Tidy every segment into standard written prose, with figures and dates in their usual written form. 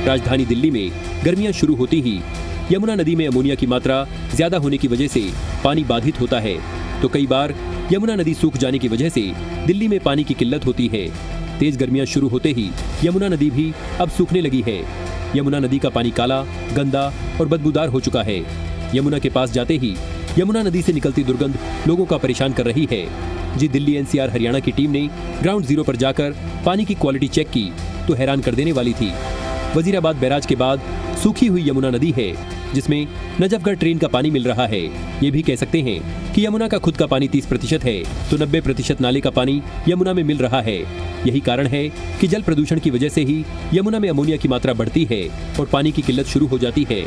राजधानी दिल्ली में गर्मियां शुरू होती ही यमुना नदी में अमोनिया की मात्रा ज्यादा होने की वजह से पानी बाधित होता है, तो कई बार यमुना नदी सूख जाने की वजह से दिल्ली में पानी की किल्लत होती है। तेज गर्मियां शुरू होते ही यमुना नदी भी अब सूखने लगी है। यमुना नदी का पानी काला, गंदा और बदबूदार हो चुका है। यमुना के पास जाते ही यमुना नदी से निकलती दुर्गंध लोगों का परेशान कर रही है। जी दिल्ली एनसीआर हरियाणा की टीम ने ग्राउंड जीरो पर जाकर पानी की क्वालिटी चेक की तो हैरान कर देने वाली थी। वजीराबाद बैराज के बाद सूखी हुई यमुना नदी है, जिसमें नजफगढ़ ट्रेन का पानी मिल रहा है। ये भी कह सकते हैं कि यमुना का खुद का पानी 30% है, तो 90% नाले का पानी यमुना में मिल रहा है। यही कारण है कि जल प्रदूषण की वजह से ही यमुना में अमोनिया की मात्रा बढ़ती है और पानी की किल्लत शुरू हो जाती है।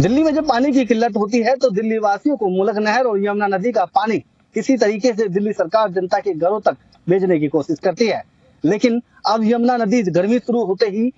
दिल्ली में जब पानी की किल्लत होती है तो दिल्ली वासियों को मुलक नहर और यमुना नदी का पानी किसी तरीके से दिल्ली सरकार जनता के घरों तक भेजने की कोशिश करती है, लेकिन अब यमुना नदी गर्मी शुरू होते ही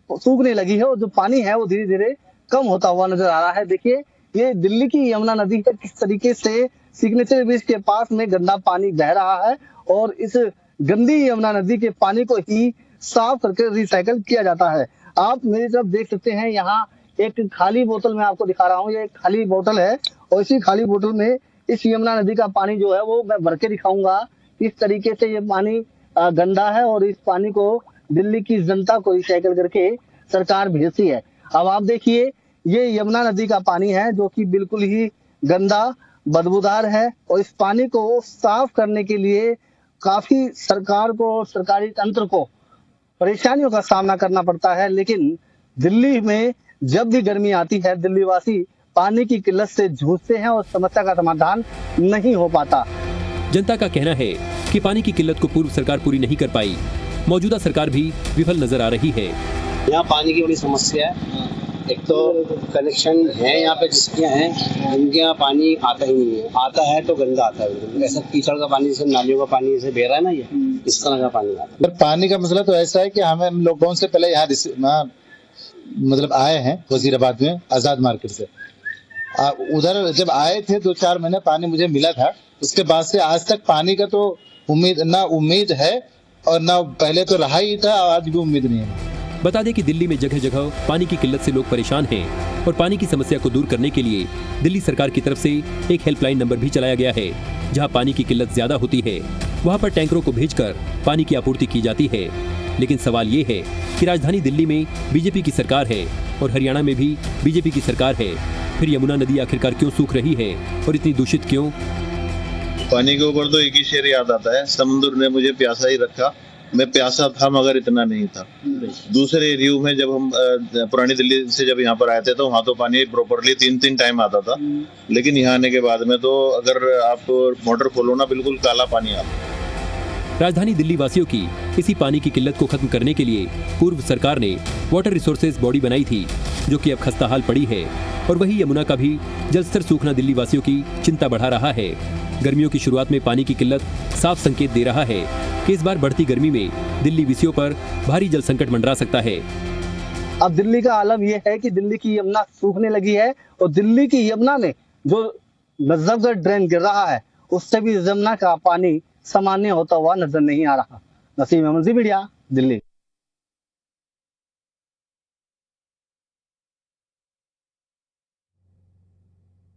सूखने लगी है और जो पानी है वो धीरे धीरे कम होता हुआ नजर आ रहा है। देखिए ये दिल्ली की यमुना नदी है, किस तरीके से सिग्नेचर ब्रिज के पास में गंदा पानी बह रहा है और इस गंदी यमुना नदी के पानी को ही साफ करके रिसाइकल किया जाता है। आप मेरी तरफ देख सकते हैं, यहाँ एक खाली बोतल मैं आपको दिखा रहा हूँ। ये एक खाली बोतल है और इसी खाली बोतल में इस यमुना नदी का पानी जो है वो मैं भर के दिखाऊंगा किस तरीके से ये पानी गंदा है और इस पानी को दिल्ली की जनता को रिसाइकल करके सरकार भेजती है। अब आप देखिए ये यमुना नदी का पानी है जो कि बिल्कुल ही गंदा बदबूदार है और इस पानी को साफ करने के लिए काफी सरकार को, सरकारी तंत्र को परेशानियों का सामना करना पड़ता है। लेकिन दिल्ली में जब भी गर्मी आती है दिल्ली वासी पानी की किल्लत से जूझते हैं और समस्या का समाधान नहीं हो पाता। जनता का कहना है कि पानी की किल्लत को पूर्व सरकार पूरी नहीं कर पाई। मौजूदा सरकार भी विफल नजर आ रही है। यहाँ पानी की बड़ी समस्या है। एक तो कनेक्शन है यहाँ पे जिसके हैं उनके यहाँ पानी आता ही नहीं है, आता है तो गंदा आता है। ऐसा कीचड़ का पानी जैसे नालियों का पानी जैसे बह रहा है ना, ये इस तरह का पानी आता है। पानी का मसला तो ऐसा है कि हम लोगों से पहले यहाँ मतलब आए हैं वजीराबाद में आजाद मार्केट से। उधर जब आए थे 2-4 महीने पानी मुझे मिला था, उसके बाद से आज तक पानी का तो उम्मीद है और ना पहले तो रहा ही था, आज भी उम्मीद नहीं है। बता दें कि दिल्ली में जगह जगह पानी की किल्लत से लोग परेशान हैं और पानी की समस्या को दूर करने के लिए दिल्ली सरकार की तरफ से एक हेल्पलाइन नंबर भी चलाया गया है। जहां पानी की किल्लत ज्यादा होती है वहां पर टैंकरों को भेजकर पानी की आपूर्ति की जाती है। लेकिन सवाल ये है कि राजधानी दिल्ली में बीजेपी की सरकार है और हरियाणा में भी बीजेपी की सरकार है, फिर यमुना नदी आखिरकार क्यों सूख रही है और इतनी दूषित क्यों? पानी के ऊपर तो एक ही शेर याद आता है, समुद्र ने मुझे प्यासा ही रखा, मैं प्यासा था मगर इतना नहीं था। दूसरे रिव्यू में जब हम पुरानी दिल्ली से जब यहाँ पर आए थे तो वहाँ तो पानी प्रॉपरली 3-3 टाइम आता था, लेकिन यहाँ आने के बाद में तो अगर आप मोटर खोलो ना बिल्कुल काला पानी आता। राजधानी दिल्ली वासियों की इसी पानी की किल्लत को खत्म करने के लिए पूर्व सरकार ने वाटर रिसोर्सेज बॉडी बनाई थी, जो कि अब खस्ताहाल पड़ी है और वही यमुना का भी जलस्तर सूखना दिल्ली वासियों की चिंता बढ़ा रहा है। गर्मियों की शुरुआत में पानी की किल्लत साफ संकेत दे रहा है कि इस बार बढ़ती गर्मी में दिल्ली वासियों पर भारी जल संकट मंडरा सकता है। अब दिल्ली का आलम यह है कि दिल्ली की यमुना सूखने लगी है और दिल्ली की यमुना में जो नजफगढ़ ड्रेन गिर रहा है उससे भी यमुना का पानी सामान्य होता हुआ नजर नहीं आ रहा। नसीम अहमद, ज़ी मीडिया, दिल्ली।